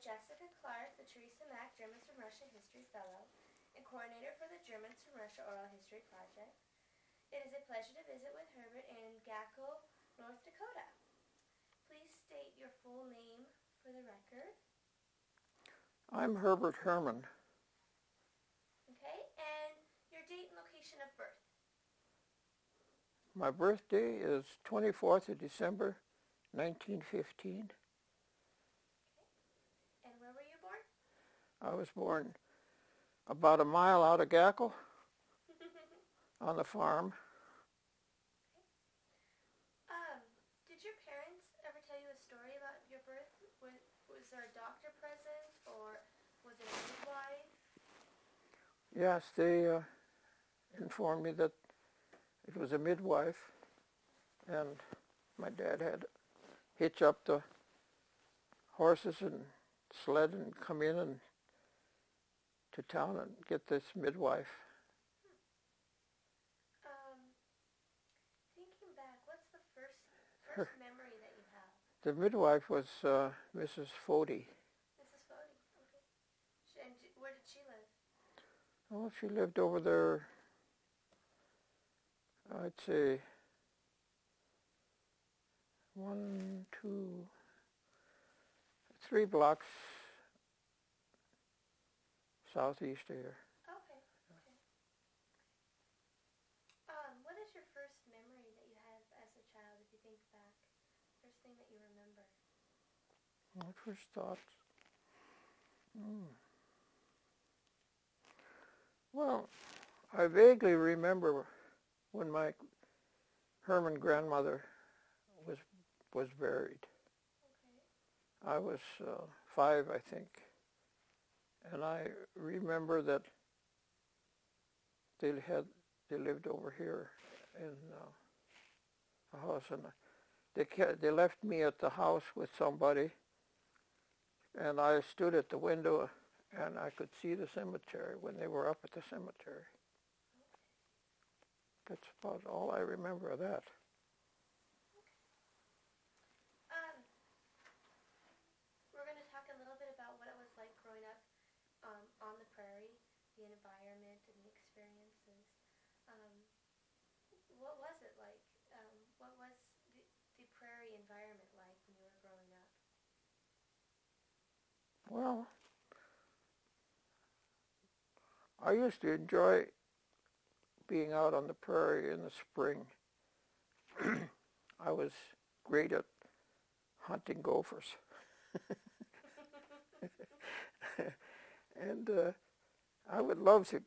Jessica Clark, the Teresa Mack Germans from Russia History Fellow and Coordinator for the Germans from Russia Oral History Project. It is a pleasure to visit with Herbert in Gackle, North Dakota. Please state your full name for the record. I'm Herbert Herman. Okay, and your date and location of birth. My birthday is 24th of December, 1915. And where were you born? I was born about a mile out of Gackle on the farm. Did your parents ever tell you a story about your birth? Was there a doctor present, or was it a midwife? Yes, they informed me that it was a midwife, and my dad had to hitch up the horses and sled and come in and to town and get this midwife. Thinking back, what's the first memory that you have? The midwife was Mrs. Fody. Mrs. Fody, okay. And where did she live? Oh, she lived over there, I'd say 1, 2, 3 blocks southeast of here. Okay. What is your first memory that you have as a child, if you think back? First thing that you remember? My first thoughts? Well, I vaguely remember when my Herman grandmother was buried. Okay. I was 5, I think, and I remember that they lived over here in a house, and they left me at the house with somebody, and I stood at the window and I could see the cemetery when they were up at the cemetery. That's about all I remember of that. We're going to talk a little bit about what it was like growing up on the prairie, the environment and the experiences. What was it like? What was the prairie environment like when you were growing up? Well, I used to enjoy being out on the prairie in the spring. I was great at hunting gophers. And I would love to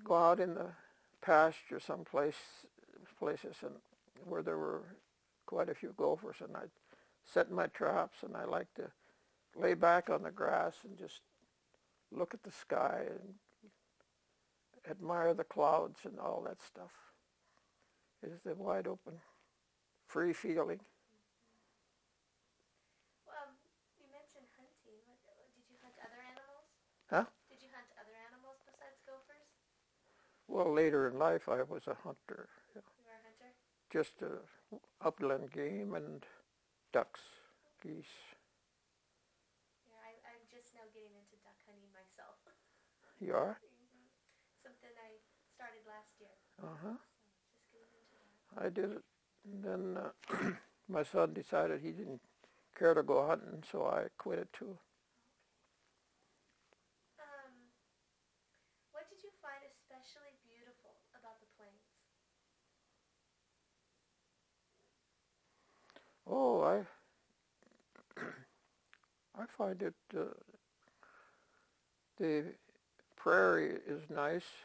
go out in the pasture places and where there were quite a few gophers, and I'd set my traps, and I liked to lay back on the grass and just look at the sky and admire the clouds and all that stuff. It's the wide open, free feeling. Well, you mentioned hunting. Did you hunt other animals? Huh? Did you hunt other animals besides gophers? Well, later in life I was a hunter. You were a hunter? Just upland game and ducks, geese. Yeah, I'm just now getting into duck hunting myself. You are? Something I started last year. Uh-huh. So just getting into that. I did it, and then my son decided he didn't care to go hunting, so I quit it too. What did you find especially beautiful about the plains? Oh, I find it, the prairie is nice,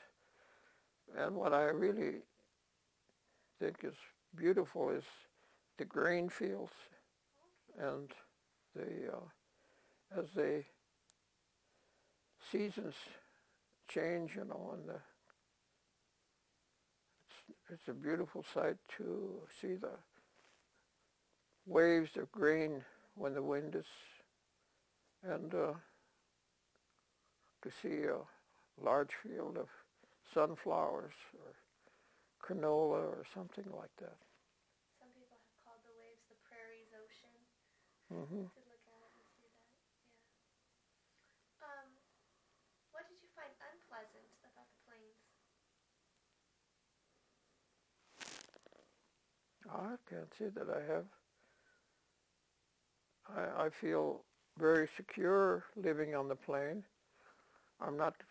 and what I really think is beautiful is the grain fields, and as the seasons change, and it's a beautiful sight to see the waves of grain when the wind is, and to see a large field of sunflowers or canola or something like that. Some people have called the waves the prairie's ocean. Mm-hmm. To look at it and see that, yeah. I can't say that I have. I feel very secure living on the plain. I'm not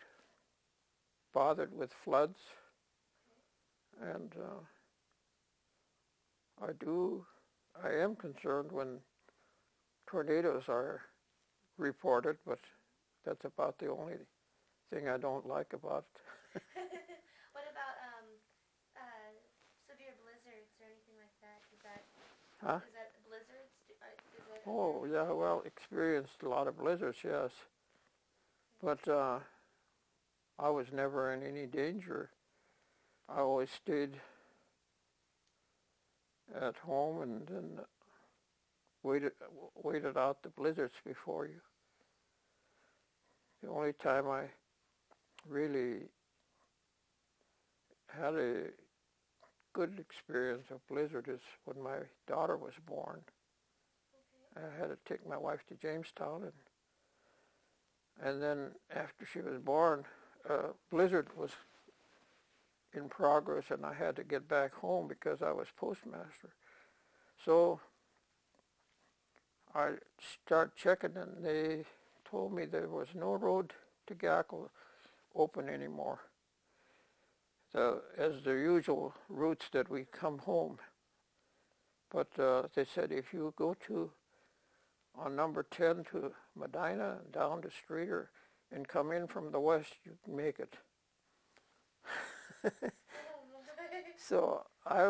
bothered with floods, and I am concerned when tornadoes are reported, but that's about the only thing I don't like about it. What about severe blizzards or anything like that? Huh? Is that blizzards? Oh, yeah, well, experienced a lot of blizzards, yes. But I was never in any danger. I always stayed at home and then waited out the blizzards before you. The only time I really had a good experience of blizzard is when my daughter was born. Okay. I had to take my wife to Jamestown, and then after she was born, blizzard was in progress, and I had to get back home because I was postmaster. So I started checking, and they told me there was no road to Gackle open anymore, as the usual routes that we come home. But they said if you go on number 10 to Medina, down to Streeter, and come in from the west, you can make it. So I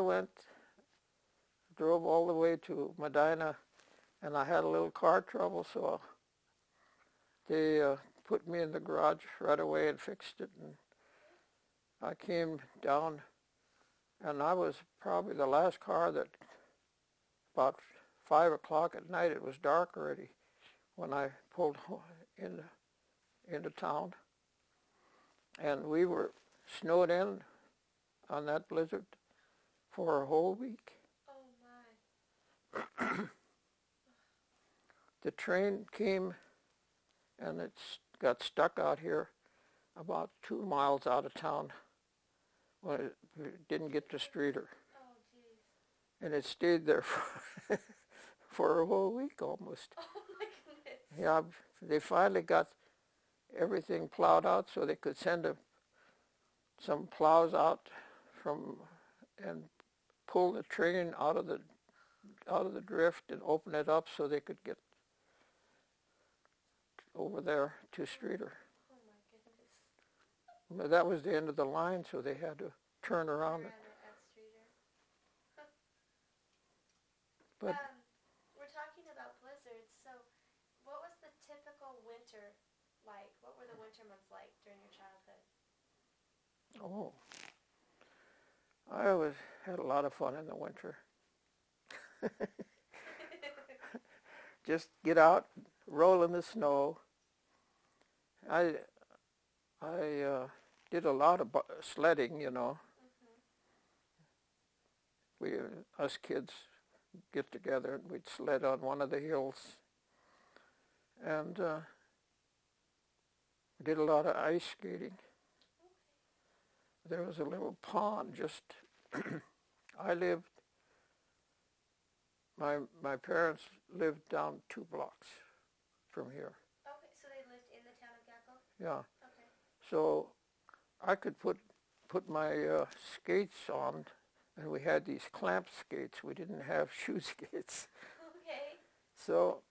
drove all the way to Medina, and I had a little car trouble, so they put me in the garage right away and fixed it, and I came down, and I was probably the last car that, about 5 o'clock at night, it was dark already when I pulled into town, and we were snowed in on that blizzard for a whole week. Oh my. The train came and it got stuck out here about 2 miles out of town when it didn't get to Streeter. Oh, jeez. And it stayed there for a whole week almost. Oh my goodness. Yeah, they finally got everything plowed out so they could send some plows out and pull the train out of the drift and open it up so they could get over there to Streeter. Oh my goodness. But that was the end of the line, so they had to turn around. At Streeter. But we're talking about blizzards, so what was the typical winter like? What were the winter months like during your childhood? oh, I always had a lot of fun in the winter. Just get out, roll in the snow. I did a lot of sledding, you know. Us kids get together and we'd sled on one of the hills. And did a lot of ice skating. There was a little pond just, my parents lived down 2 blocks from here. Okay, so they lived in the town of Gackle? Yeah. Okay. So I could put my skates on, and we had these clamp skates. We didn't have shoe skates. Okay. So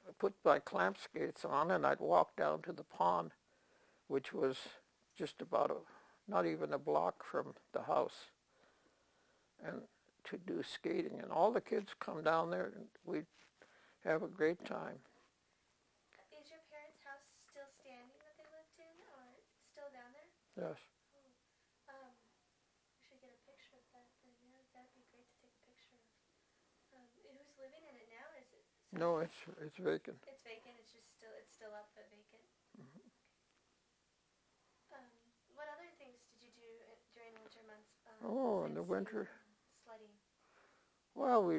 I put my clamp skates on, and I'd walk down to the pond, which was just about not even a block from the house, and to do skating. And all the kids come down there, and we'd have a great time. Is your parents' house still standing that they lived in, or still down there? Yes. We should get a picture of that then. Yeah, that'd be great to take a picture of. Who's living in it now? Is it? No, it's vacant. It's vacant. It's still up but vacant. Mm-hmm. What other things did you do during the winter months? In the winter. Sledding. Well,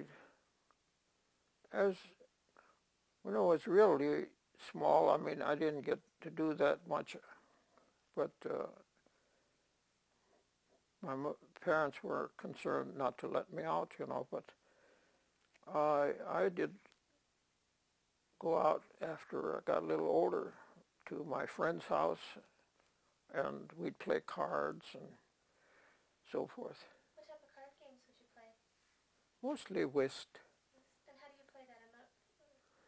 it's really small. I mean, I didn't get to do that much, but My parents were concerned not to let me out, but I did go out after I got a little older to my friend's house, and we'd play cards and so forth. What type of card games would you play? Mostly whist. And how do you play that?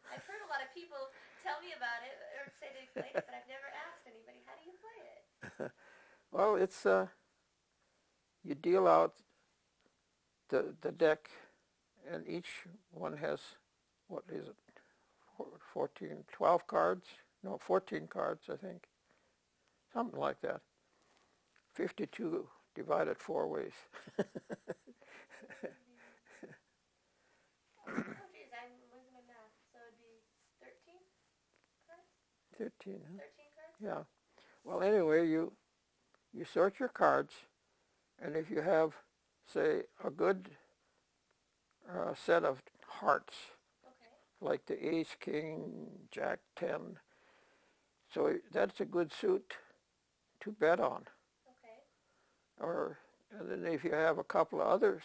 I've heard a lot of people tell me about it or say they played it, but I've never asked anybody. How do you play it? Well, it's you deal out the deck, and each one has, what is it, 12 cards? No, 14 cards, I think. Something like that. 52 divided 4 ways. Oh, geez, I'm losing my math. So it'd be 13 cards? 13, huh? 13 cards? Yeah. Well, anyway, you sort your cards, and if you have, say, a good set of hearts, Okay. like the ace, king, jack, 10, so that's a good suit to bet on. Okay. And then if you have a couple of others,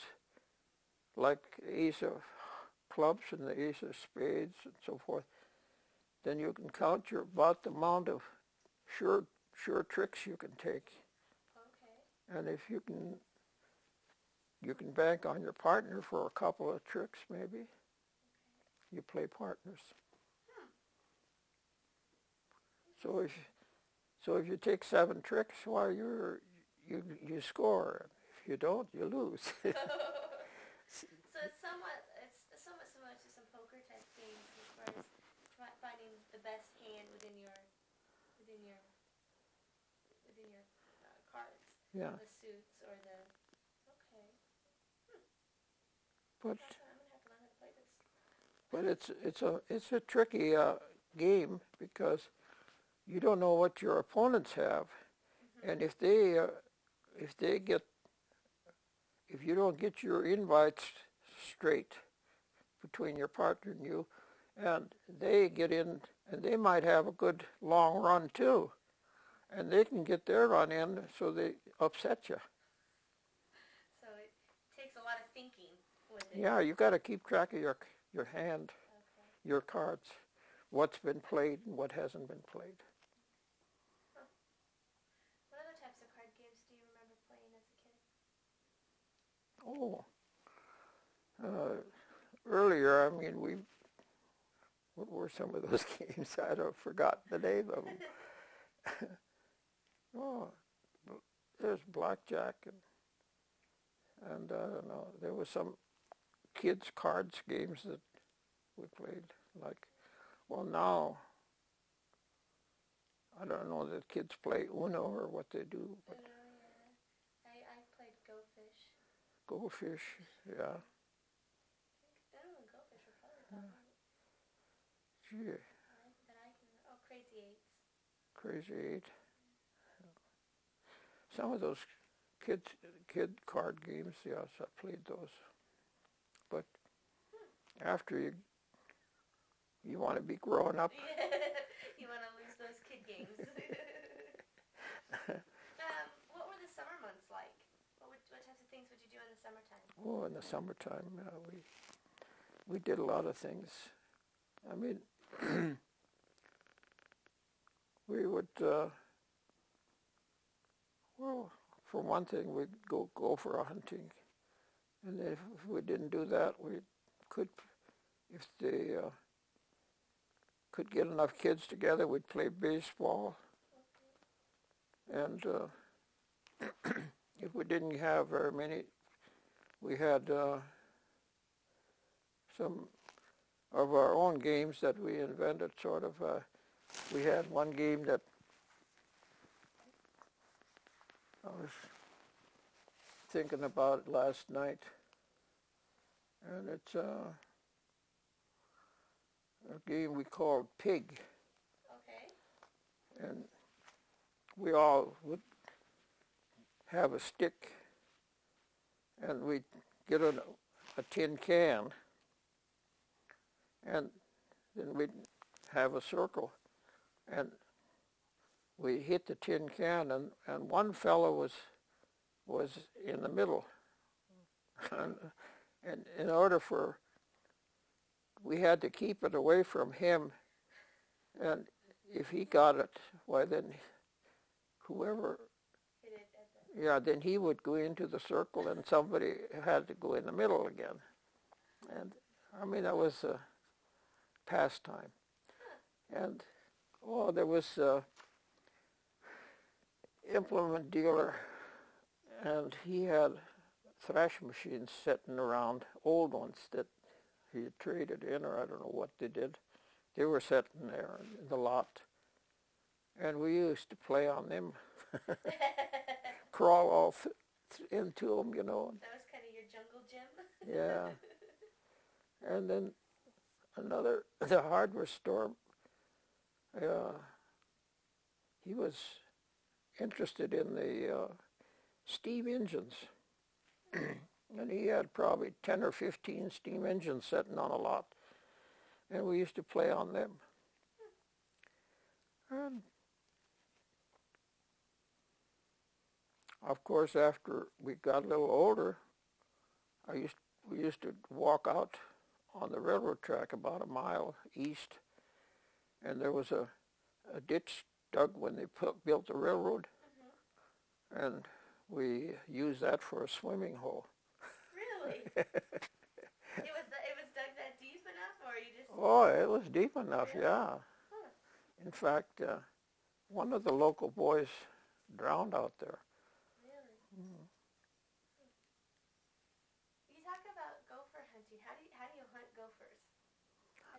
like ace of clubs and the ace of spades and so forth, then you can count about the amount of sure tricks you can take. Okay. And if you can bank on your partner for a couple of tricks, maybe. Okay. You play partners. Hmm. So if you take 7 tricks, well, you score. If you don't, you lose. So it's somewhat similar to some poker type games as far as finding the best hand within your cards. Yeah. The suits or the okay. But I'm gonna have to learn how to play this. but it's a tricky game, because you don't know what your opponents have, and if you don't get your invites straight between your partner and you, and they get in, and they might have a good long run too, and they can get their run in, so they upset you. So it takes a lot of thinking with it. Yeah, you got to keep track of your hand, Okay. your cards, what's been played and what hasn't been played. Huh. What other types of card games do you remember playing as a kid? Earlier, I mean, what were some of those games? I don't forgot the name of them. Oh, there's blackjack and I don't know. There was some kids' cards games that we played. Like, well, now I don't know that kids play Uno or what they do. But Uno, yeah. I played Go Fish. Go Fish, yeah. Uno and Go Fish were probably the top ones. Gee, That I can. Oh, Crazy Eights. Crazy 8. Some of those kid card games, yes, I played those. But after you want to be growing up. You want to lose those kid games. What were the summer months like? What types of things would you do in the summertime? Oh, in the summertime, we did a lot of things. I mean, we would, well, for one thing, we'd go for a hunting. And then if we didn't do that, we could, if they could get enough kids together, we'd play baseball. Okay. And if we didn't have very many, we had some of our own games that we invented, sort of. We had one game that I was thinking about last night, and it's a game we called Pig. Okay. And we all would have a stick, and we'd get a tin can, and then we'd have a circle, and we hit the tin can, and one fellow was was in the middle. And in order for, we had to keep it away from him, and if he got it, why then whoever, yeah, then he would go into the circle and somebody had to go in the middle again. And I mean, that was a pastime. And, oh, there was a implement dealer, and he had thrash machines sitting around, old ones that he had traded in, or I don't know what they did. They were sitting there in the lot, and we used to play on them, crawl all into them, you know. That was kind of your jungle gym. Yeah. And then another, the hardware store, he was interested in the steam engines. And he had probably 10 or 15 steam engines sitting on a lot. And we used to play on them. And of course, after we got a little older, we used to walk out on the railroad track about a mile east, and there was a ditch dug when they built the railroad, and we used that for a swimming hole. Really? It was dug that deep enough, or you just? Oh, it was deep enough, really? Yeah. Huh. In fact, one of the local boys drowned out there. Really? Mm. You talk about gopher hunting. How do you hunt gophers?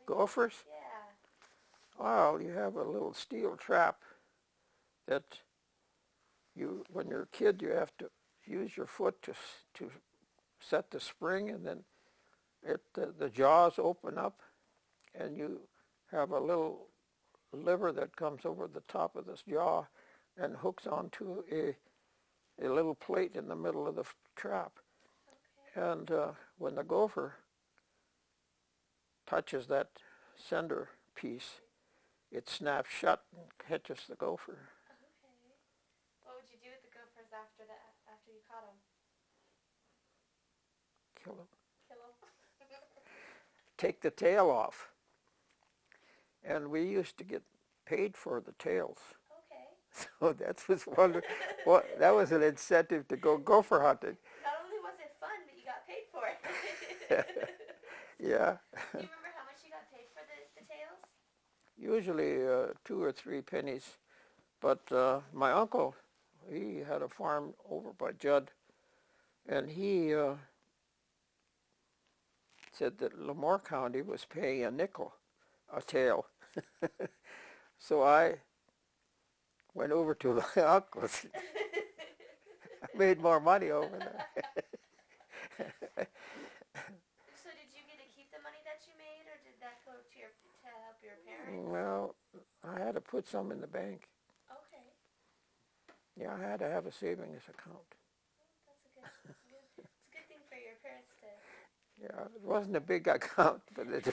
Gophers? Yeah. Well, you have a little steel trap that when you're a kid, you have to use your foot to set the spring, and then the jaws open up, and you have a little lever that comes over the top of this jaw and hooks onto a little plate in the middle of the trap. Okay. And when the gopher touches that center piece, it snaps shut and catches the gopher. Okay. What would you do with the gophers after you caught them? Kill them. Kill them? Take the tail off. And we used to get paid for the tails. Okay. So that was that was an incentive to go gopher hunting. Not only was it fun, but you got paid for it. Yeah. Do you remember how much you got paid for the tails? Usually 2 or 3 pennies. But my uncle, he had a farm over by Judd, and he said that Lemoore County was paying a nickel a tail. So I went over to my uncle's. I made more money over there. So did you get to keep the money that you made, or did that go to help your parents? Well, I had to put some in the bank. Okay. Yeah, I had to have a savings account. That's a good thing for your parents to. Yeah, it wasn't a big account, but it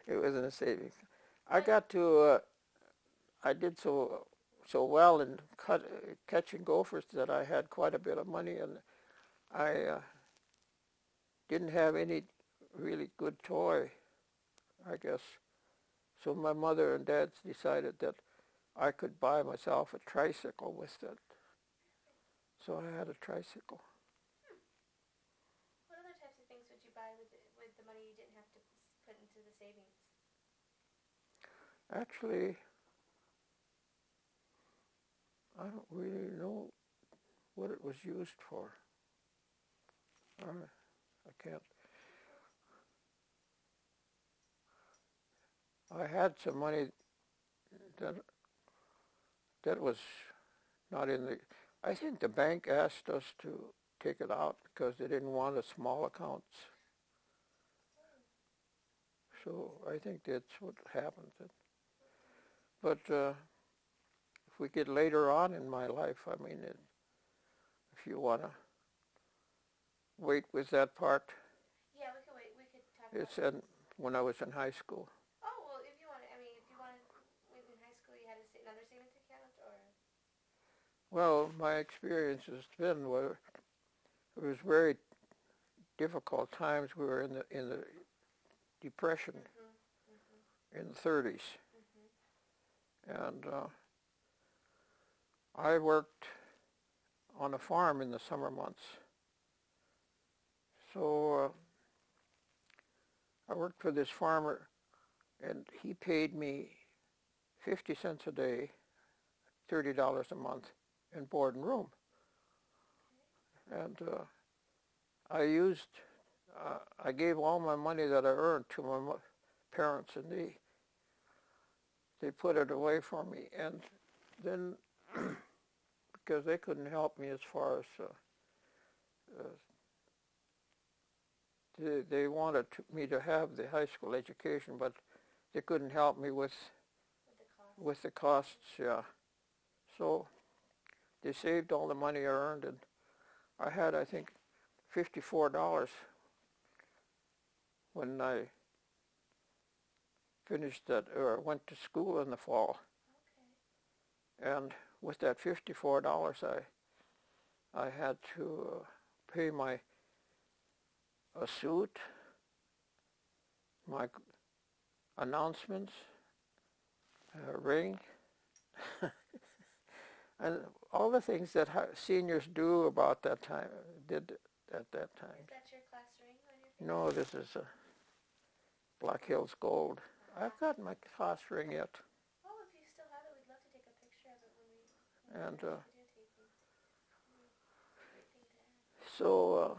was in a savings. I got to, I did so well in catching gophers that I had quite a bit of money, and I didn't have any really good toy, I guess. So my mother and dad decided that I could buy myself a tricycle with it. So I had a tricycle. What other types of things would you buy with the money you didn't have to put into the savings? Actually, I don't really know what it was used for. I can't. I had some money that was not in the. I think the bank asked us to take it out because they didn't want the small accounts. So I think that's what happened. But if we get later on in my life, I mean, if you want to wait with that part. Yeah, we could wait. We could talk It's about when I was in high school. Oh, well, if you want, in high school, you had another savings account, or? Well, my experience has been it was very difficult times. We were in the Depression in the 30s, and I worked on a farm in the summer months. So I worked for this farmer, and he paid me 50 cents a day, $30 a month, in board and room. And I gave all my money that I earned to my parents, and they put it away for me. And then, because they couldn't help me as far as they wanted me to have the high school education, but they couldn't help me with the costs. Yeah. So they saved all the money I earned, and I had, I think, $54 when I finished that, or went to school in the fall. Okay. And with that $54, I had to pay a suit, my announcements, a ring, and all the things that seniors do about that time, did at that time. Is that your class ring on your finger? No, this is a Black Hills Gold. I've got my class ring yet. Oh, if you still have it, we'd love to take a picture of it when we And videotaping. Great thing to have. so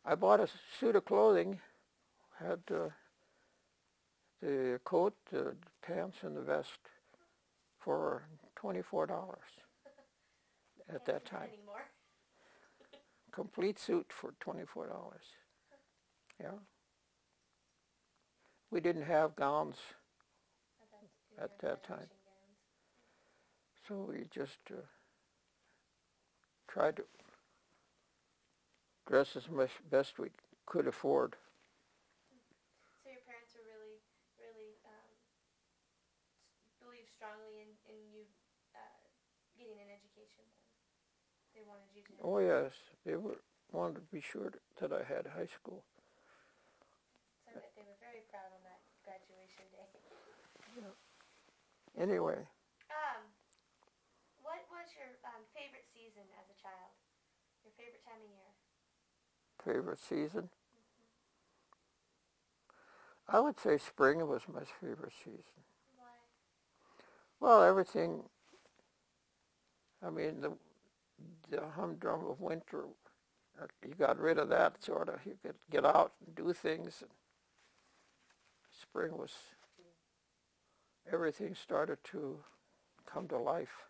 I bought a suit of clothing, had the coat, the pants, and the vest for $24 at that time. Anymore. Complete suit for $24. Yeah. We didn't have gowns at that time, so we just tried to dress as much best we could afford. So your parents were really, really believed strongly in you getting an education then? They wanted you to... Oh yes, they wanted to be sure that I had high school. So I bet they were very proud on that graduation day. Yeah. Anyway. What was your favorite season as a child? Your favorite time of year? Favorite season? I would say spring was my favorite season. Why? Well, everything, I mean, the humdrum of winter, you got rid of that sort of. You could get out and do things. And spring was, everything started to come to life.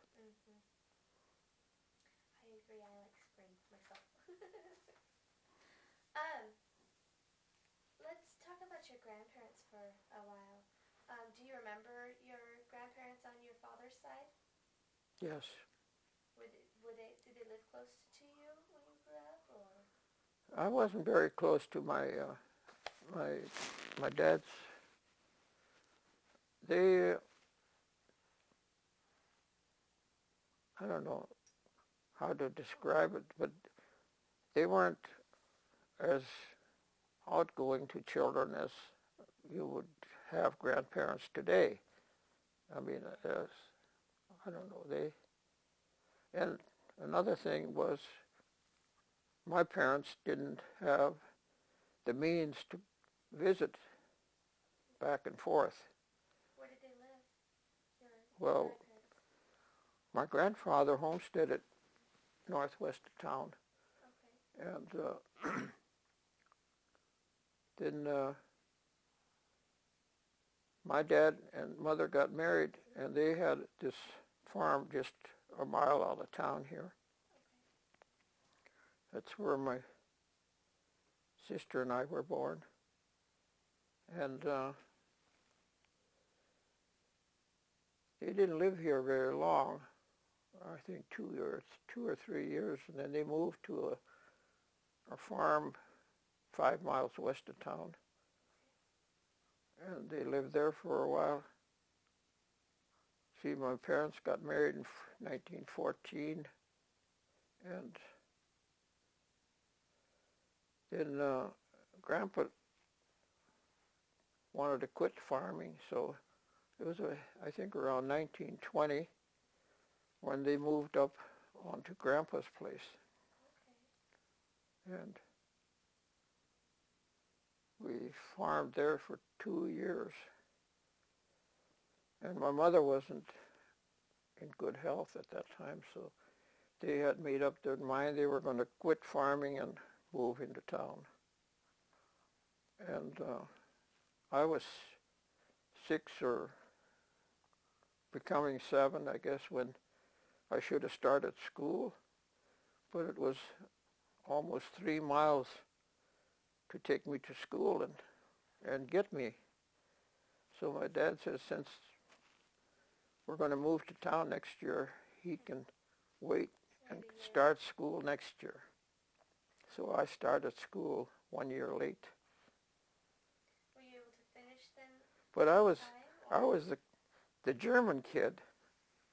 I agree. I like spring myself. Let's talk about your grandparents for a while. Do you remember your grandparents on your father's side? Yes. Did they live close to you when you grew up, or? I wasn't very close to my dad's. They, I don't know how to describe it, but they weren't as outgoing to children as you would have grandparents today. I mean, I don't know, and another thing was my parents didn't have the means to visit back and forth. Where did they live? Well, my grandfather homesteaded northwest of town. Okay. And then my dad and mother got married, and they had this farm just a mile out of town here. Okay. That's where my sister and I were born. And they didn't live here very long. I think 2 or 3 years, and then they moved to a farm 5 miles west of town. And they lived there for a while. See, my parents got married in 1914, and then Grandpa wanted to quit farming, so it was, I think, around 1920 when they moved up onto Grandpa's place. Okay. And we farmed there for 2 years. And my mother wasn't in good health at that time, so they had made up their mind they were going to quit farming and move into town. And I was 6 or becoming 7, I guess, when I should have started school, but it was almost 3 miles to take me to school and get me. So my dad says, since we're going to move to town next year, he can wait and start school next year. So I started school 1 year late. Were you able to finish then? But I was the German kid.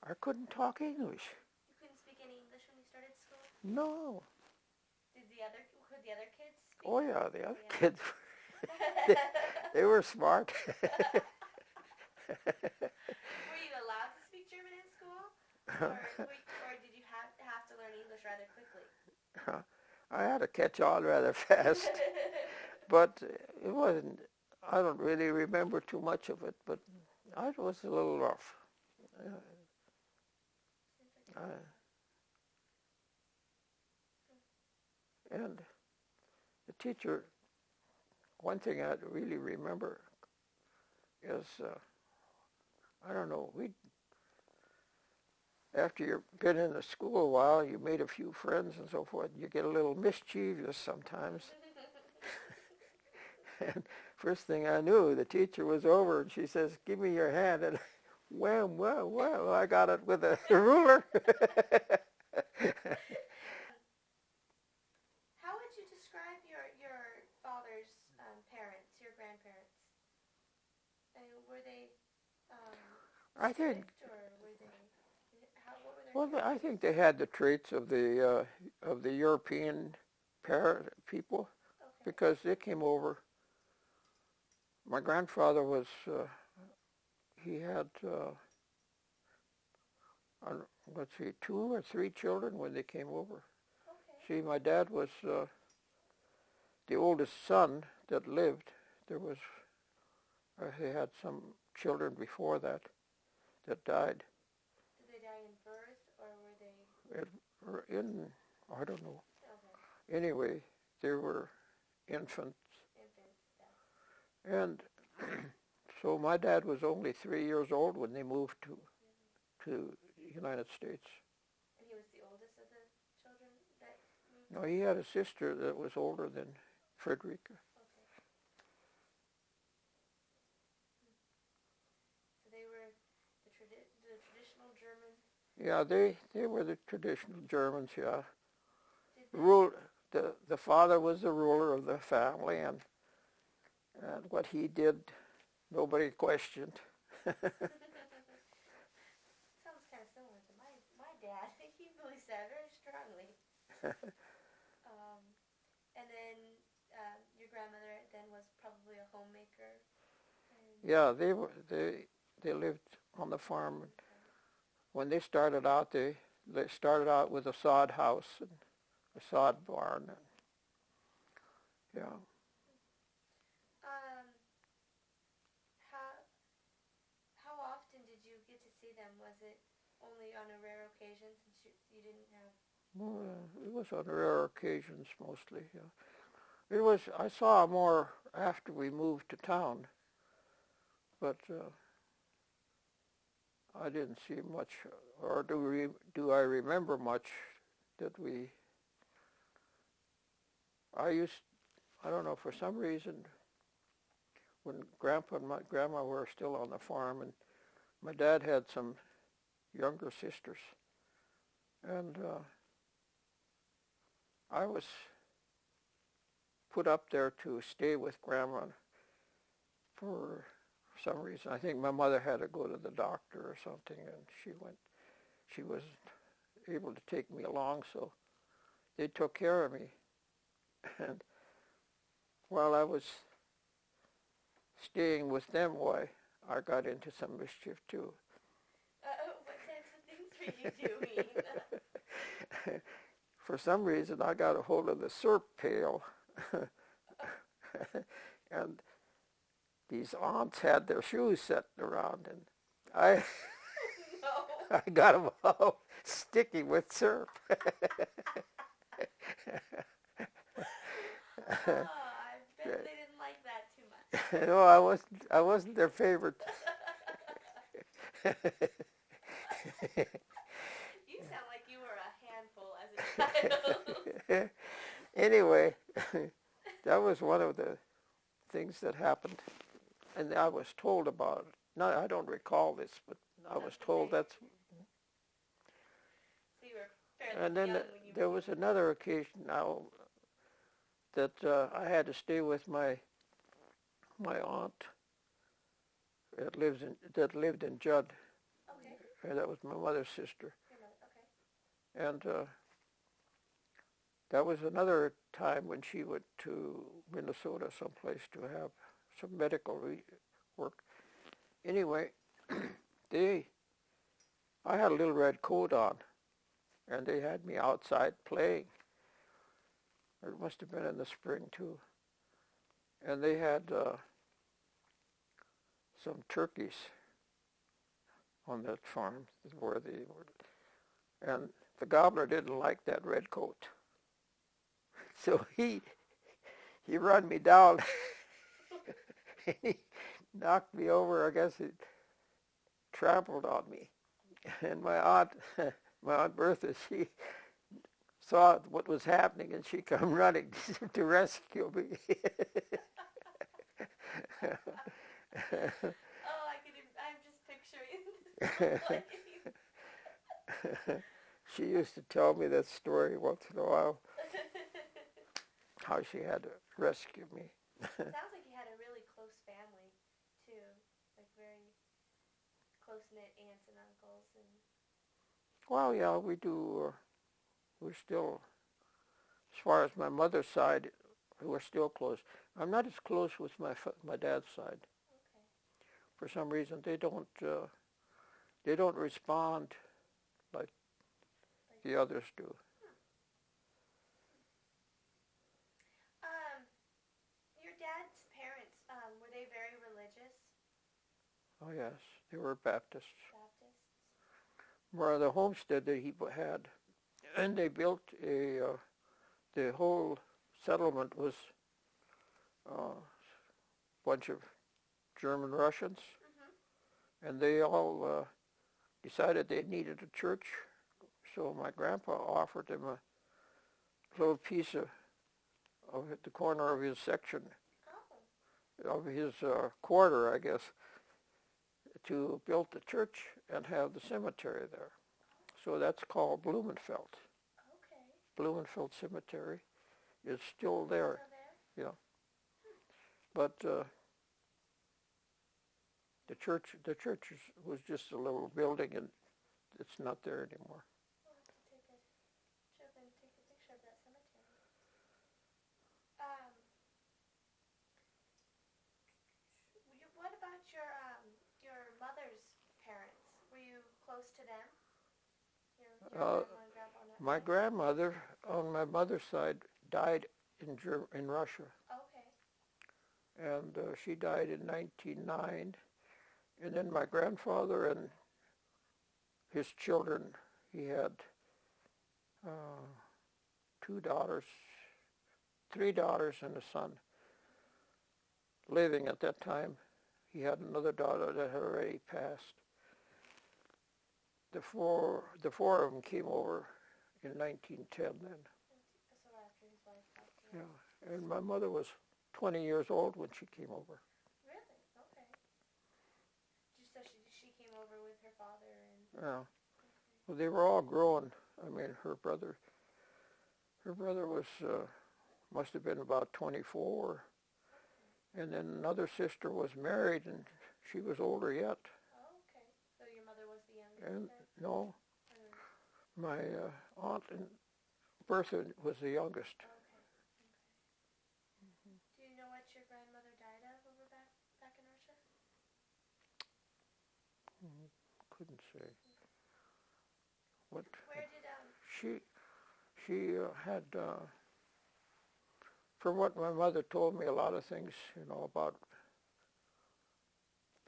I couldn't talk English. You couldn't speak any English when you started school? No. Could the other kids speak? Oh yeah, the other kids, they were smart. Were you allowed to speak German in school? Or did you have to learn English rather quickly? I had to catch on rather fast. But it wasn't, I don't really remember too much of it, but it was a little rough. And the teacher, one thing I really remember is, I don't know, after you've been in the school a while, you made a few friends and so forth, you get a little mischievous sometimes. And first thing I knew, the teacher was over and she says, give me your hand. And well, I got it with a ruler. How would you describe your father's parents, your grandparents? Were they I think, strict, or were they? What were their well, I characters? think they had the traits of the European people, Okay. because they came over. My grandfather was, he had, let's see, 2 or 3 children when they came over. Okay. See, my dad was the oldest son that lived. There was, he had some children before that died. Did they die in birth, or were they? In, I don't know. Okay. Anyway, they were infants. Yeah. And so my dad was only 3 years old when they moved to the United States. And he was the oldest of the children that moved? No, he had a sister that was older than Frederica. Okay. So they were the traditional German? Yeah, they were the traditional Germans, yeah. The father was the ruler of the family, and what he did, nobody questioned. Sounds kind of similar to my dad. He believes that very strongly. And then your grandmother then was probably a homemaker. Yeah, they lived on the farm. When they started out, they started out with a sod house and a sod barn. Yeah. How often did you get to see them? Was it only on a rare occasion since you didn't have? Well, it was on rare occasions mostly. Yeah. It was. I saw more after we moved to town, but I didn't see much, or do I remember much that we? I don't know, for some reason, when Grandpa and my Grandma were still on the farm, and my dad had some younger sisters, and I was put up there to stay with Grandma for some reason. I think my mother had to go to the doctor or something, and she went. She wasn't able to take me along, so they took care of me. And while I was staying with them, why, I got into some mischief too. What types of things were you doing? For some reason, I got a hold of the syrup pail, and these aunts had their shoes set around, and I No. I got them all sticky with syrup. Oh, I bet they didn't like that too much. No, I wasn't their favorite. You sound like you were a handful as a child. Anyway, that was one of the things that happened, and I was told about it. No, I don't recall this, but I was told that's. So you were fairly And then young when you there was another occasion now that I had to stay with my aunt that lived in Judd. Okay. And that was my mother's sister. Okay. And that was another time when she went to Minnesota someplace to have some medical work. Anyway, I had a little red coat on, and they had me outside playing. It must have been in the spring too. And they had some turkeys on that farm where they were. And the gobbler didn't like that red coat. So he run me down. He knocked me over. I guess he trampled on me. And my aunt Bertha, she saw what was happening, and she come running to rescue me. Oh, I'm just picturing this. She used to tell me that story once in a while, how she had to rescue me. Sounds like you had a really close family, too. Like very close-knit aunts and uncles. Well, yeah, we do. We're still, as far as my mother's side, we're still close. I'm not as close with my dad's side. Okay. For some reason, they don't respond like the others do. Your dad's parents, were they very religious? Oh yes, they were Baptists. Baptists? Where the homestead that he had, and they built the whole settlement was a bunch of German Russians, and they all decided they needed a church. So my grandpa offered them a little piece of the corner of his section, of his quarter, I guess, to build the church and have the cemetery there. So that's called Blumenfeld. Okay. Blumenfeld Cemetery is still there. Still there? Yeah. But the church was just a little building, and it's not there anymore. We'll have to take a picture of that cemetery. What about your mother's parents? Were you close to them? Your grandma and grandpa on that My side? grandmother on my mother's side died in Russia, Okay. and she died in 1909. And then my grandfather and his children, he had three daughters and a son living at that time. He had another daughter that had already passed. The four of them came over in 1910 then. So after his wife passed away. Yeah, and my mother was 20 years old when she came over. Really? Okay. Just so she came over with her father and... Yeah. Well, they were all grown. I mean, her brother was, must have been about 24. And then another sister was married, and she was older yet. Oh, okay. So your mother was the youngest And then? no, Or, my aunt and Bertha was the youngest. okay. Do you know what your grandmother died of over back in Russia? Couldn't say. What Where did she had, from what my mother told me, a lot of things, about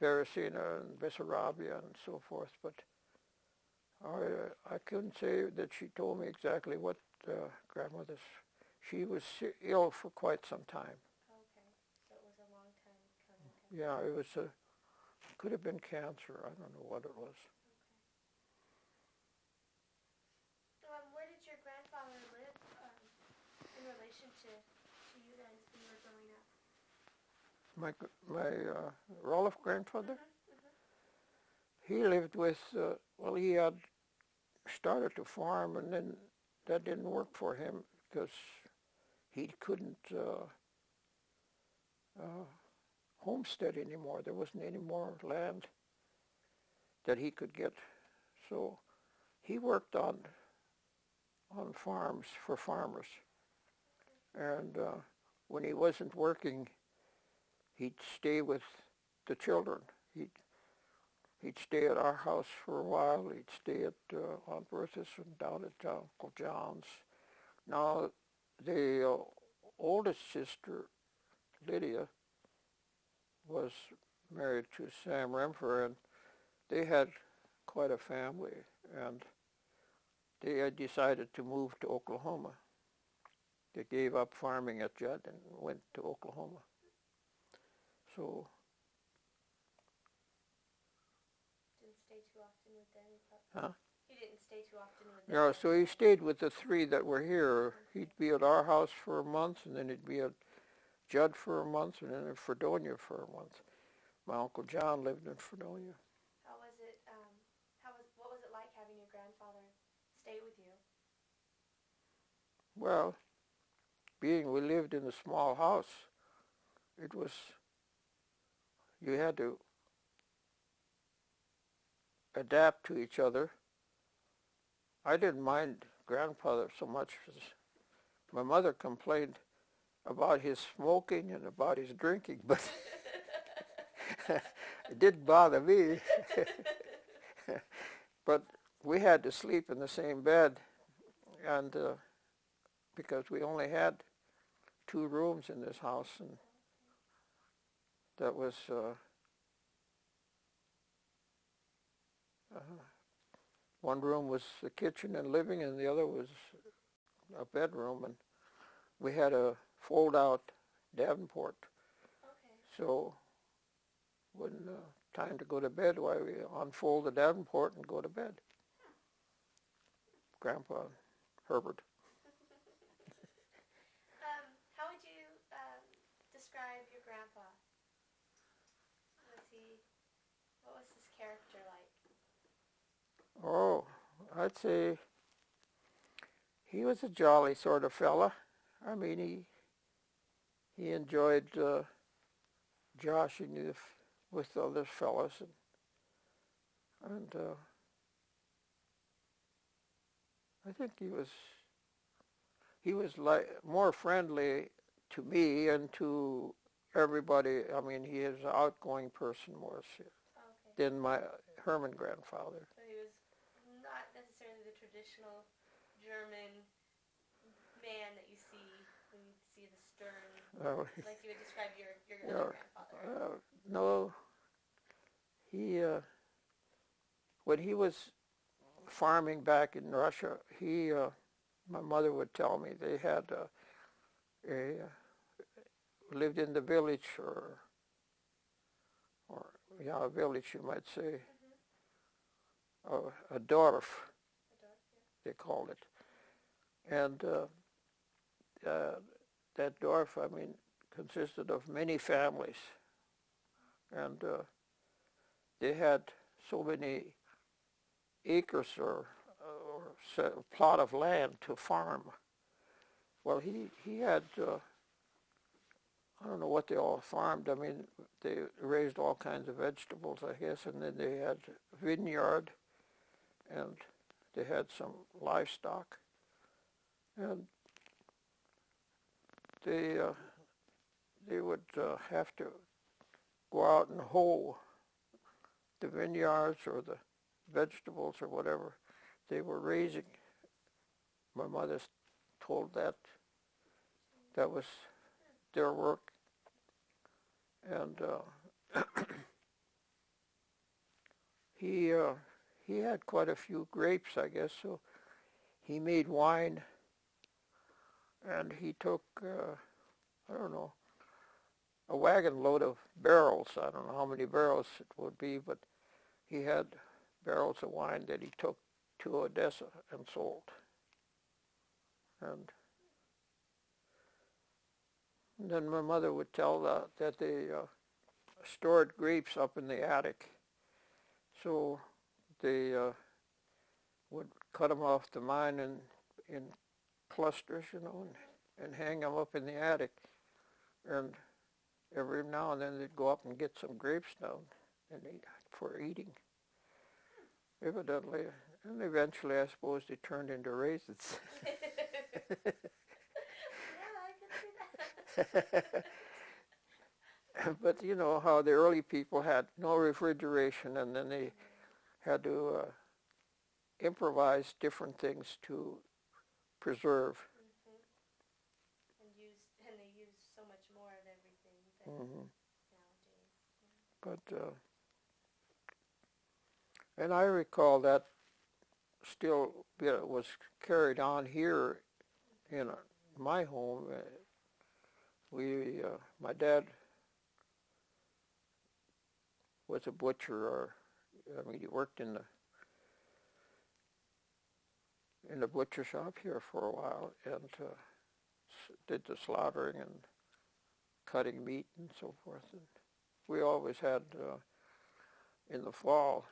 Beresina and Bessarabia and so forth, but I couldn't say that she told me exactly what grandmother's. She was ill for quite some time. Okay, so it was a long time coming. Yeah, it was could have been cancer. I don't know what it was. Okay. Where did your grandfather live in relation to you guys when you were growing up? My Roloff grandfather, Mm-hmm. he lived with, he had started to farm, and then that didn't work for him because he couldn't homestead anymore. There wasn't any more land that he could get. So he worked on farms for farmers. And when he wasn't working, he'd stay with the children. He'd stay at our house for a while. He'd stay at Aunt Bertha's and down at Uncle John's. Now, the oldest sister, Lydia, was married to Sam Remfer, and they had quite a family, and they had decided to move to Oklahoma. They gave up farming at Judd and went to Oklahoma. So Didn't stay too often with them? Huh? He didn't stay too often with them? yeah, so he stayed with the three that were here. He'd be at our house for a month, and then he'd be at Judd for a month, and then in Fredonia for a month. My Uncle John lived in Fredonia. How was it, what was it like having your grandfather stay with you? Well, being we lived in a small house, it was, you had to adapt to each other. I didn't mind grandfather so much as my mother complained about his smoking and about his drinking, but it didn't bother me. But we had to sleep in the same bed, and because we only had 2 rooms in this house, and that was one room was the kitchen and living, and the other was a bedroom, and we had a fold-out Davenport. Okay. So when time to go to bed, why we unfold the Davenport and go to bed. Grandpa Herbert. How would you describe your grandpa? What was his character like? Oh, I'd say he was a jolly sort of fella. I mean, he enjoyed joshing with other fellas, and I think he was like more friendly to me and to everybody. I mean, he is an outgoing person more than my Herman grandfather. So he was not necessarily the traditional German man that you see when you see the stern, like you would describe your other grandfather. No, he when he was farming back in Russia, my mother would tell me they had lived in the village, or a village you might say, a dorf, they called it, and that dorf, I mean, consisted of many families, and they had so many acres or plot of land to farm. Well, he had I don't know what they all farmed. I mean, they raised all kinds of vegetables, I guess, and then they had a vineyard, and they had some livestock, and they would have to go out and hoe the vineyards or the vegetables or whatever they were raising. My mother told that was their work, and he had quite a few grapes, I guess, so he made wine, and he took I don't know, a wagon load of barrels. I don't know how many barrels it would be, but he had barrels of wine that he took to Odessa and sold. And then my mother would tell that they stored grapes up in the attic. So they would cut them off the vine in clusters, you know, and hang them up in the attic. And every now and then they'd go up and get some grapes down and eat, for eating, evidently. And eventually, I suppose, they turned into raisins. Yeah, I can see that. But you know how the early people had no refrigeration, and then they had to improvise different things to preserve. And they use so much more of everything than nowadays. But and I recall that still was carried on here in my home. My dad was a butcher, or I mean, he worked in the butcher shop here for a while, and did the slaughtering and cutting meat and so forth. And we always had in the fall,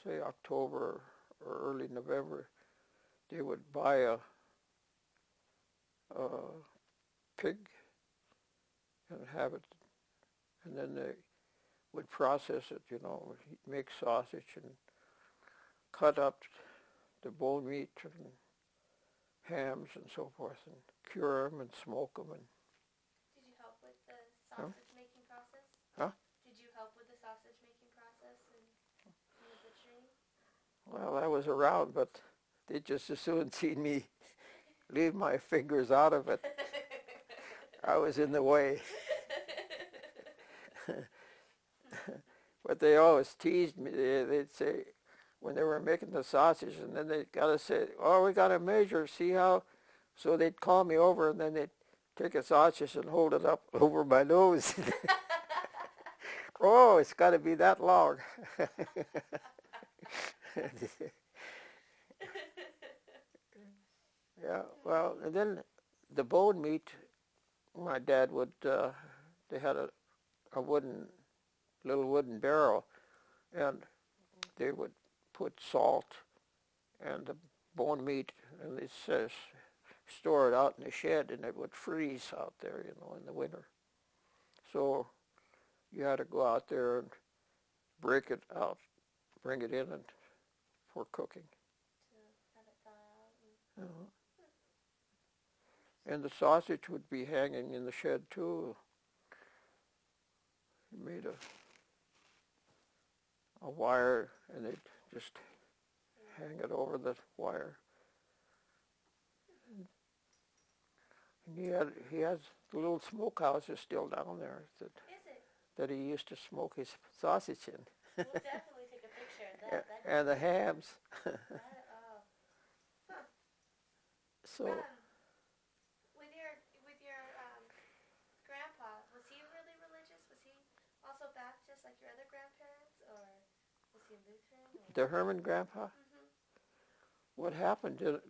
say October or early November, they would buy a pig and have it, and then they would process it, you know, make sausage and cut up the bone meat and hams and so forth, and cure them and smoke them. And did you help with the sausage making process? Huh? Did you help with the sausage making process in the butchery? Well, I was around, but they just as soon seen me leave my fingers out of it. I was in the way. But they always teased me. They'd say, when they were making the sausage, and then they'd got to say, oh, we got to measure, see how? So they'd call me over, and then they'd take a sausage and hold it up over my nose. Oh, it's got to be that long. Yeah, well, and then the bone meat, my dad would, they had a little wooden barrel, and they would put salt and the bone meat, and it says store it out in the shed, and it would freeze out there, you know, in the winter. So you had to go out there and break it out, bring it in and for cooking. To have it thaw out. And the sausage would be hanging in the shed too. You made a wire, and they'd just hang it over the wire. And he has the little smokehouse is still down there that he used to smoke his sausage in. We'll definitely take a picture of that. And the hams. So. With your grandpa, was he really religious? Was he also Baptist like your other grandparents, or was he Lutheran? Or? The Herman grandpa? What happened to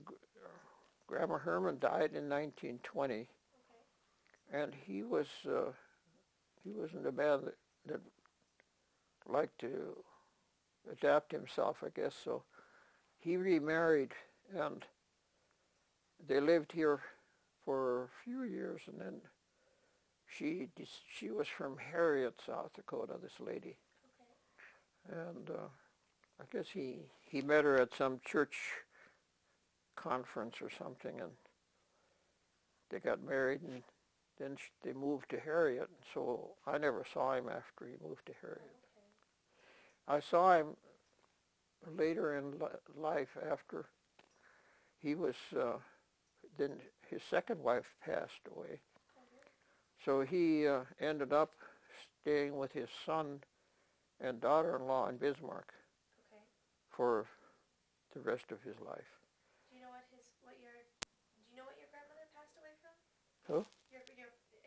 Grandma Herman died in 1920, and he wasn't a man that liked to adapt himself, I guess. So he remarried, and they lived here for a few years, and then She was from Harriet, South Dakota, this lady. Okay. And I guess he met her at some church conference or something, and they got married, and then they moved to Harriet. So I never saw him after he moved to Harriet. Okay. I saw him later in life after he was, then his second wife passed away. So he ended up staying with his son and daughter-in-law in Bismarck. Okay. For the rest of his life. Do you know what your grandmother passed away from? Who?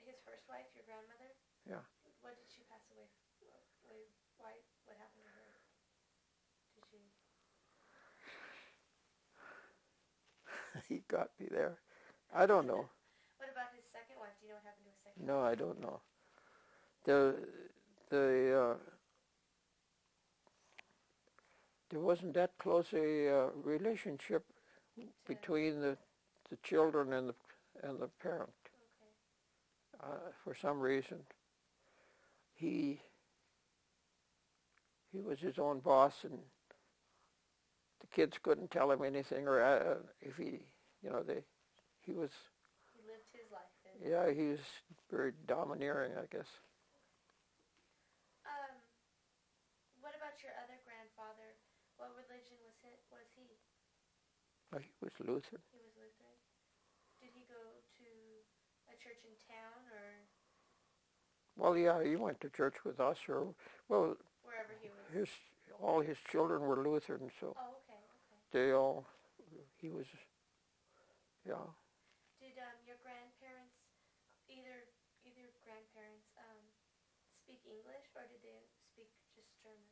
His first wife, your grandmother? Yeah. What did she pass away? Why? What happened to her? Did she? He got me there. I don't know. What about his second wife? Do you know what happened to his second wife? No, I don't know. There wasn't that close a relationship between the children and the parent. Okay. For some reason, he was his own boss, and the kids couldn't tell him anything, or if he was. He lived his life. Yeah, he was very domineering, I guess. What about your other grandfather? What religion was he? He was Lutheran. He was Lutheran. Did he go to a church in town, or? Well, yeah, he went to church with us, or Wherever he was. All his children were Lutheran, so Oh, okay. he was, yeah. Did your grandparents, either grandparents, speak English, or did they speak just German?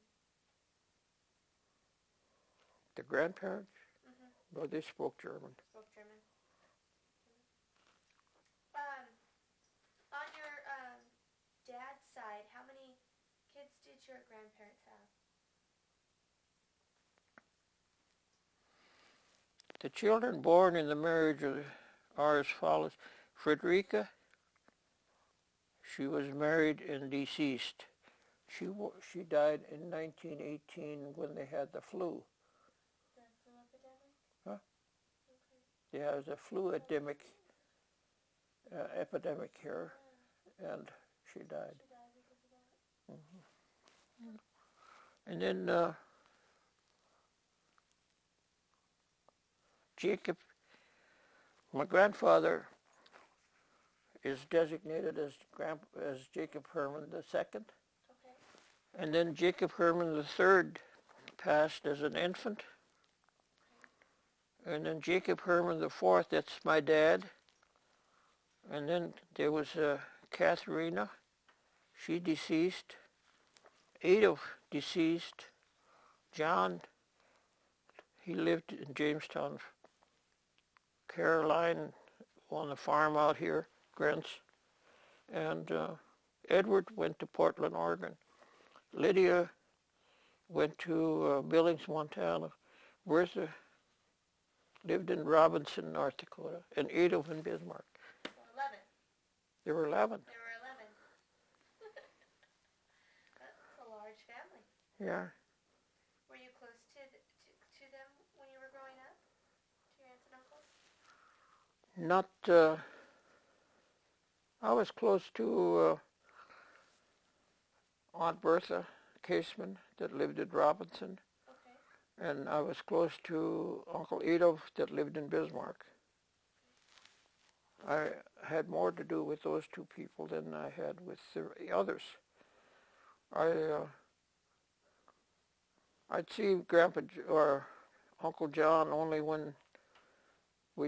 The grandparents? Mm-hmm. No, they spoke German. Spoke German. On your dad's side, how many kids did your grandparents have? The children born in the marriage are as follows. Frederica, she was married and deceased. She died in 1918 when they had the flu. The flu epidemic? Huh? Okay. Yeah, it was a flu epidemic here, and she died. She died because of that? Mm-hmm. And then Jacob, my grandfather, is designated as Jacob Herman II. Okay. And then Jacob Herman III passed as an infant. And then Jacob Herman IV, that's my dad. And then there was Katharina, she deceased. Adolf deceased. John, he lived in Jamestown, Caroline, on the farm out here, Grants. And Edward went to Portland, Oregon. Lydia went to Billings, Montana. Bertha lived in Robinson, North Dakota, and Adolf in Bismarck. So 11. There were 11. There were 11. That's a large family. Yeah. Were you close to them when you were growing up? To your aunts and uncles? Not, I was close to Aunt Bertha Caseman that lived at Robinson. Okay. And I was close to Uncle Adolf that lived in Bismarck. I had more to do with those two people than I had with the others. I'd see Grandpa or Uncle John only when we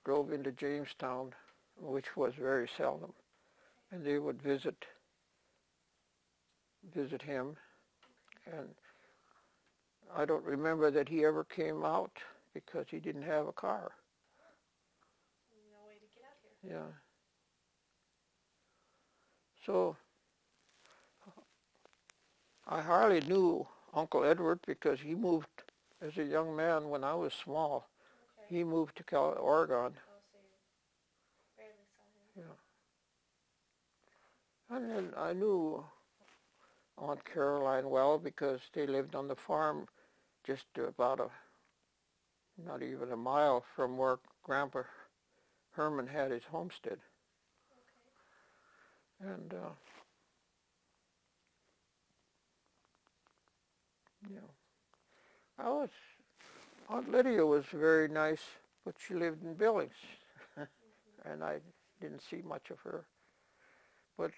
drove into Jamestown, which was very seldom, and they would visit him. And I don't remember that he ever came out because he didn't have a car. No way to get out here. Yeah. So I hardly knew Uncle Edward because he moved as a young man when I was small. Okay. He moved to Oregon. Oh, so you barely saw him. Yeah. And then I knew Aunt Caroline well because they lived on the farm just about not even a mile from where Grandpa Herman had his homestead. Okay. And, Aunt Lydia was very nice, but she lived in Billings, and I didn't see much of her. But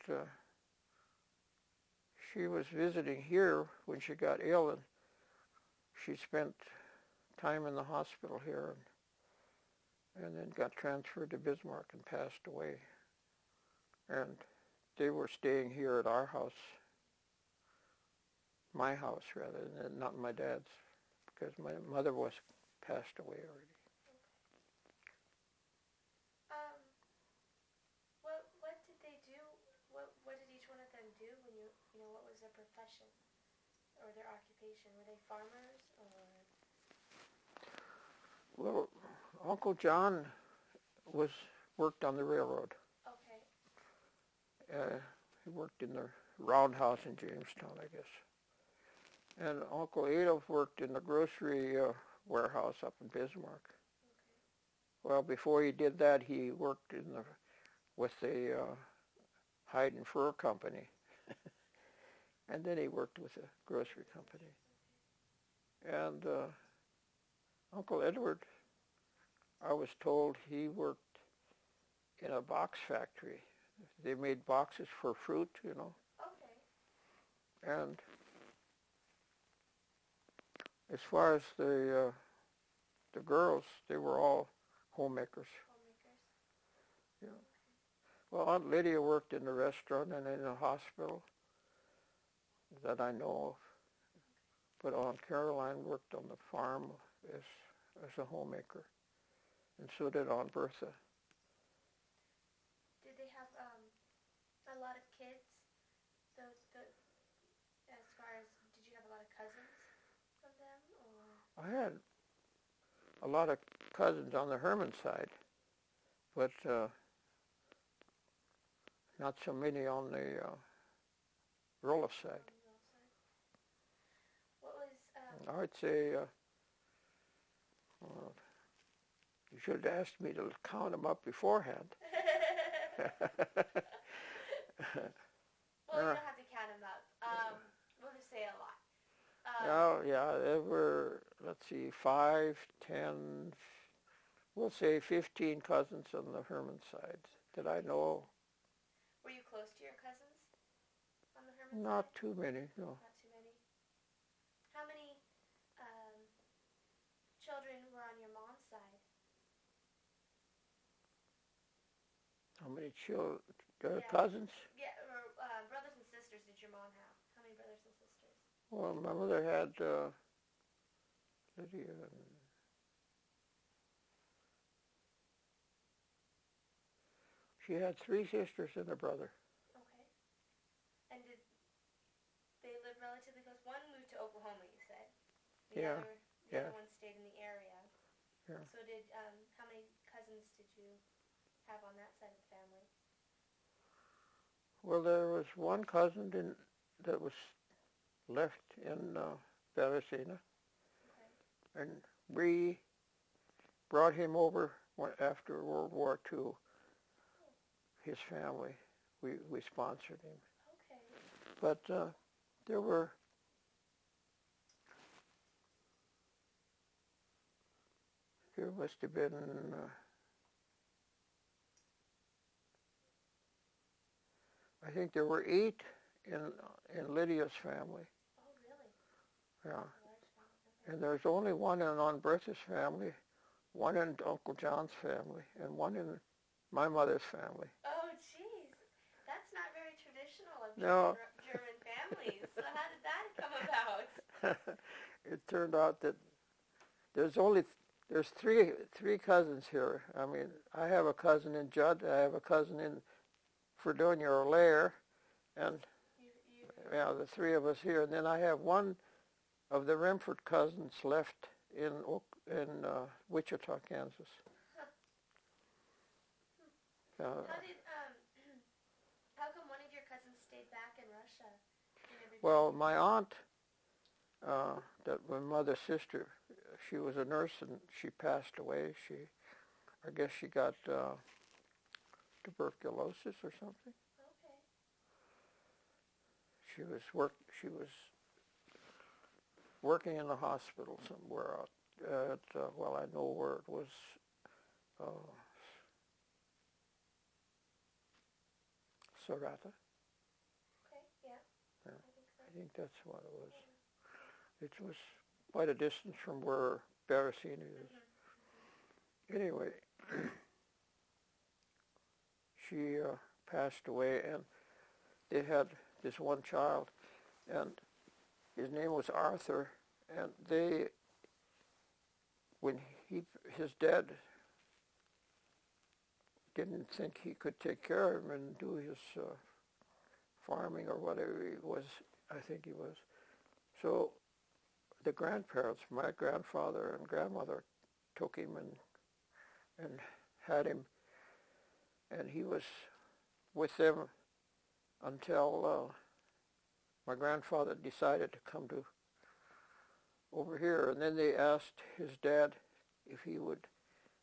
she was visiting here when she got ill, and she spent time in the hospital here, and then got transferred to Bismarck and passed away. And they were staying here at our house, my house rather, than not my dad's, because my mother was passed away already. What did they do? What did each one of them do when what was their profession or their occupation? Were they farmers or? Well, Uncle John worked on the railroad. Okay. He worked in the roundhouse in Jamestown, I guess. And Uncle Adolf worked in the grocery warehouse up in Bismarck. Okay. Well, before he did that, he worked with the hide and fur company. And then he worked with a grocery company. And Uncle Edward, I was told he worked in a box factory. They made boxes for fruit, Okay. And as far as the girls, they were all homemakers. Yeah. Well, Aunt Lydia worked in the restaurant and in the hospital that I know of. But Aunt Caroline worked on the farm as a homemaker. And so did Aunt Bertha. Did they have a lot of kids? As far as, did you have a lot of cousins from them, or? I had a lot of cousins on the Herman side, but not so many on the Roloff side. What was? I would say, you should have asked me to count them up beforehand. Well, you don't have to count them up. We'll just say a lot. Oh, yeah, there were, let's see, 5, 10, we'll say 15 cousins on the Herman side that I know. Were you close to your cousins on the Herman side? Not too many, no. Not too many. How many children were on your mom's side? How many cousins? Yeah, or brothers and sisters did your mom have? How many brothers and sisters? Well, my mother had Lydia. She had 3 sisters and a brother. Okay. And did they live relatively close? One moved to Oklahoma, you said. The other one stayed in the area. Yeah. So how many cousins did you have on that side of the family? Well, there was one cousin that was left in Beresina, Okay. and we brought him over after World War II. His family, we sponsored him. Okay. But there must have been I think there were 8 in Lydia's family. Oh, really? Yeah. Okay. And there's only one in Aunt Bertha's family, one in Uncle John's family, and one in my mother's family. Oh, jeez. That's not very traditional of No. German families. So how did that come about? It turned out that there's three cousins here. I mean, I have a cousin in Judd, I have a cousin in Fredonia or Lair, and the 3 of us here. And then I have one of the Remford cousins left in Wichita, Kansas. How come one of your cousins Russia? Well, my aunt, that my mother's sister, she was a nurse and she passed away. I guess she got tuberculosis or something. Okay. She was working in the hospital somewhere out at, well, I know where it was, Sarata. Okay, yeah. Yeah. I think so. I think that's what it was. It was quite a distance from where Barasini is. Anyway, she passed away, and they had this one child, and his name was Arthur, and when his dad didn't think he could take care of him and do his farming or whatever he was, I think he was. So the grandparents, my grandfather and grandmother, took him and had him, and he was with them until my grandfather decided to come over here, and then they asked his dad if he would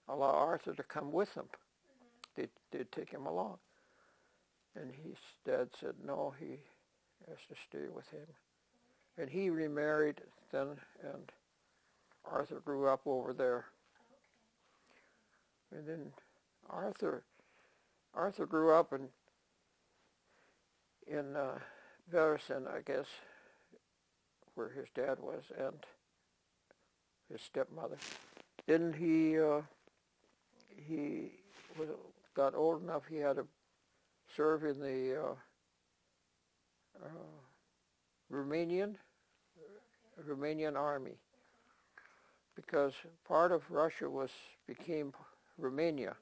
allow Arthur to come with them. They'd take him along, and his dad said no, he has to stay with him. And he remarried then, and Arthur grew up over there. And then Arthur grew up in Versen, I guess, where his dad was, and his stepmother. Then he got old enough he had to serve in the Romanian army, because part of Russia became Romania,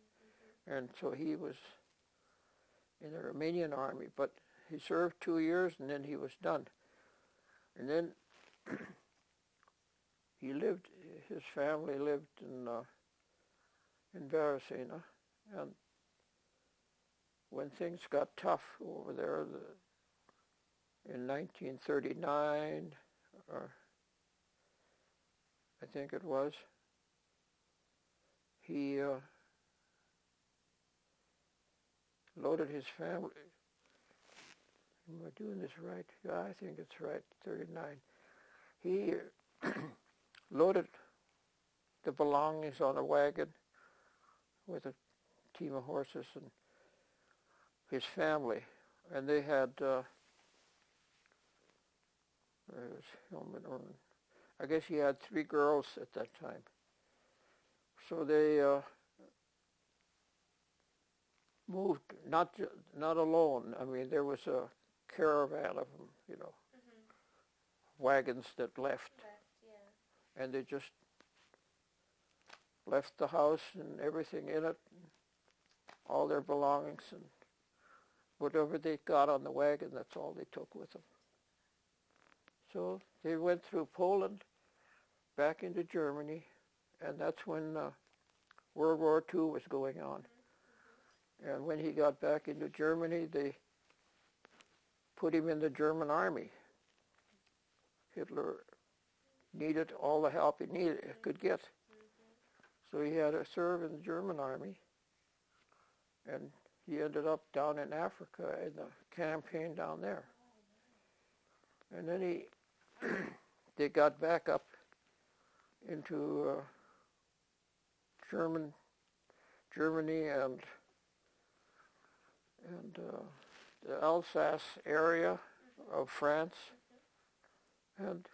and so he was in the Romanian army. But he served 2 years, and then he was done. And then his family lived in Varasena, and when things got tough over there in 1939, or I think it was, he loaded his family. Am I doing this right? Yeah, I think it's right, 39. He loaded the belongings on a wagon with a team of horses and his family. And they had, it was Herman, I guess he had 3 girls at that time. So they moved, not alone. I mean, there was a caravan of them, wagons that left. And they just left the house and everything in it, all their belongings, and whatever they got on the wagon, that's all they took with them. So they went through Poland, back into Germany, and that's when World War II was going on. And when he got back into Germany, they put him in the German army. Hitler needed all the help he could get. So he had to serve in the German army. And he ended up down in Africa in the campaign down there. And then they got back up into Germany and the Alsace area of France. And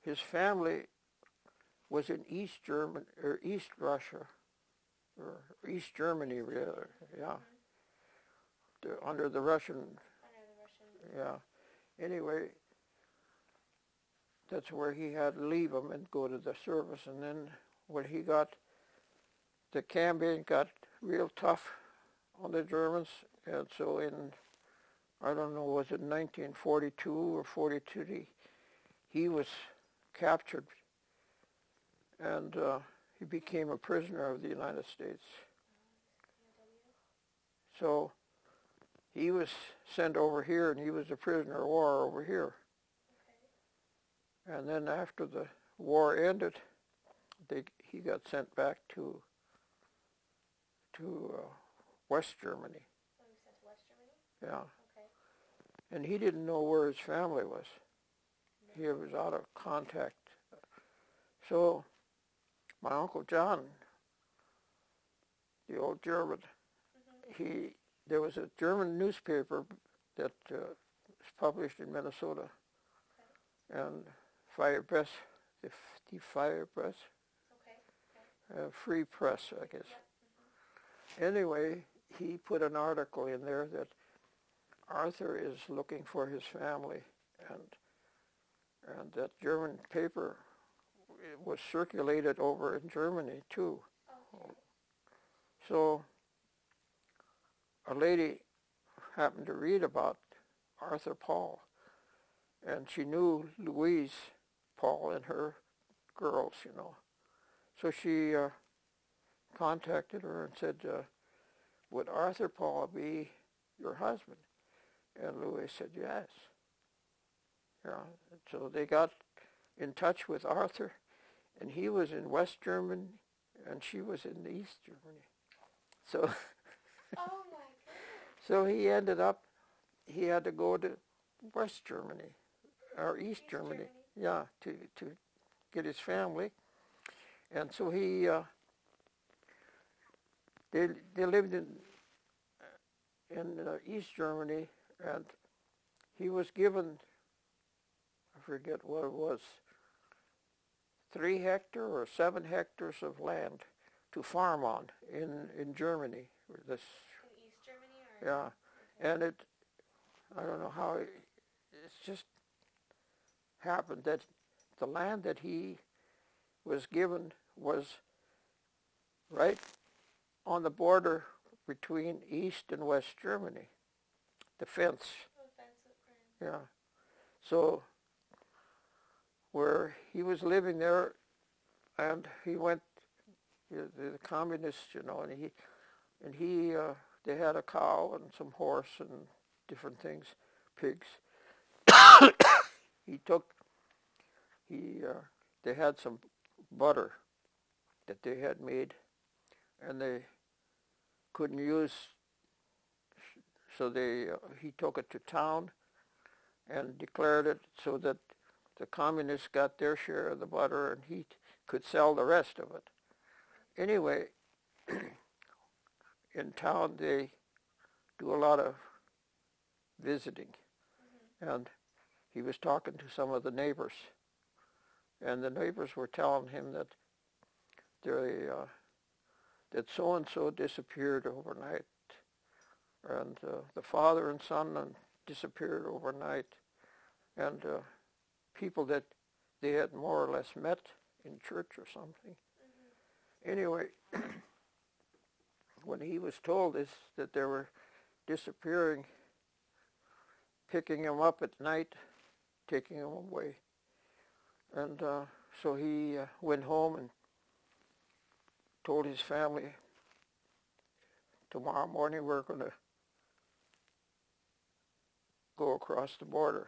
his family was in East Russia, or East Germany, rather, yeah. Under the Russian. Yeah. Anyway, that's where he had to leave them and go to the service. And then when the campaign got real tough on the Germans, and so I don't know, was it 1942 or 42, he was captured, and he became a prisoner of the United States. So he was sent over here, and he was a prisoner of war over here. Okay. And then after the war ended, he got sent back to West Germany. Oh, he was sent to West Germany? Yeah. Okay. And he didn't know where his family was. No. He was out of contact. So my Uncle John, the old German, there was a German newspaper that was published in Minnesota, and Fire Press, the Fire Press, Free Press, I guess. Yep. Anyway, he put an article in there that Arthur is looking for his family, and that German paper was circulated over in Germany too. Okay. So a lady happened to read about Arthur Paul, and she knew Louise Paul and her girls, you know. So she contacted her and said, would Arthur Paul be your husband? And Louise said, yes. Yeah. So they got in touch with Arthur, and he was in West Germany, and she was in East Germany. So, Oh my goodness. so he ended up, he had to go to West Germany, or East Germany, yeah, to get his family. And so they lived in East Germany, and he was given, I forget what it was, 3 hectares or 7 hectares of land to farm on in Germany. This, In East Germany? Or yeah, okay. and I don't know how, it's just happened that the land that he was given was right on the border between East and West Germany, the fence. Oh, that's Yeah. So where he was living there, and he went, the communists, you know, and he they had a cow and some horse and different things, pigs. They had some butter that they had made, and they couldn't use, so he took it to town and declared it so that the communists got their share of the butter, and he could sell the rest of it. Anyway, in town they do a lot of visiting, and he was talking to some of the neighbors, and the neighbors were telling him that that so-and-so disappeared overnight, and the father and son disappeared overnight, and people that they had more or less met in church or something. Anyway, when he was told this, that they were disappearing, picking him up at night, taking him away, and so he went home and told his family, tomorrow morning we're going to go across the border.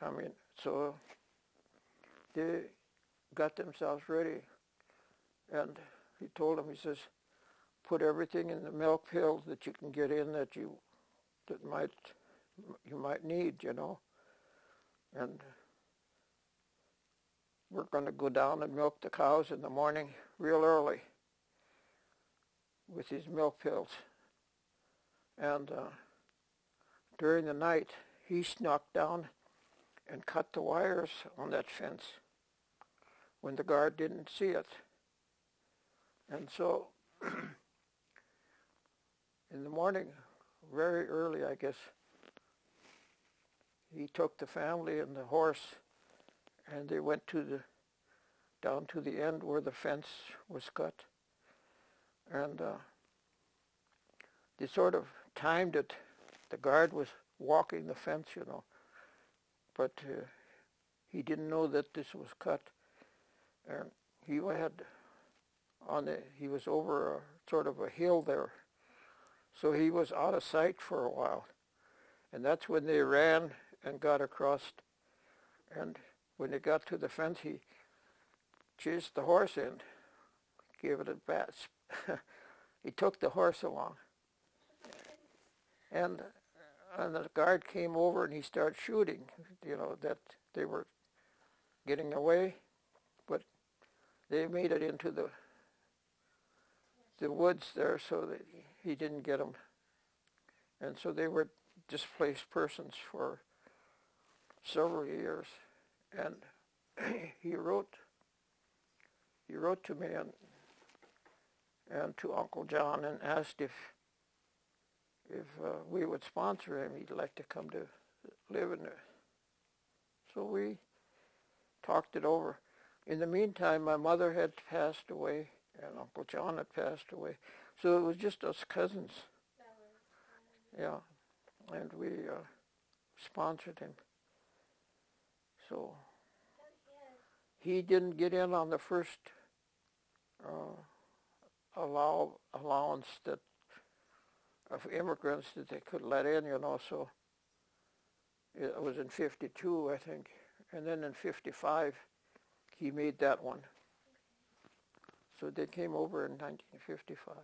I mean, so they got themselves ready, and he told them, he says, put everything in the milk pills that you can get in that you might need, you know, and we're going to go down and milk the cows in the morning real early with these milk pills. And during the night, he snuck down and cut the wires on that fence when the guard didn't see it. And so in the morning, very early, I guess, he took the family and the horse, and they went down to the end where the fence was cut. And they sort of timed it. The guard was walking the fence, you know, but he didn't know that this was cut. And he was over sort of a hill there, So he was out of sight for a while. And that's when they ran and got across. And when they got to the fence, he chased the horse in, gave it a bat. He took the horse along. And the guard came over and he started shooting, that they were getting away. But they made it into the woods there so that he didn't get them. And so they were displaced persons for several years. And he wrote to me and to Uncle John and asked if we would sponsor him. He'd like to come to live in there. So we talked it over. In the meantime, my mother had passed away and Uncle John had passed away. So it was just us cousins. Yeah. And we sponsored him. So he didn't get in on the first allowance that of immigrants that they could let in, so it was in 52, I think. And then in 55, he made that one. So they came over in 1955.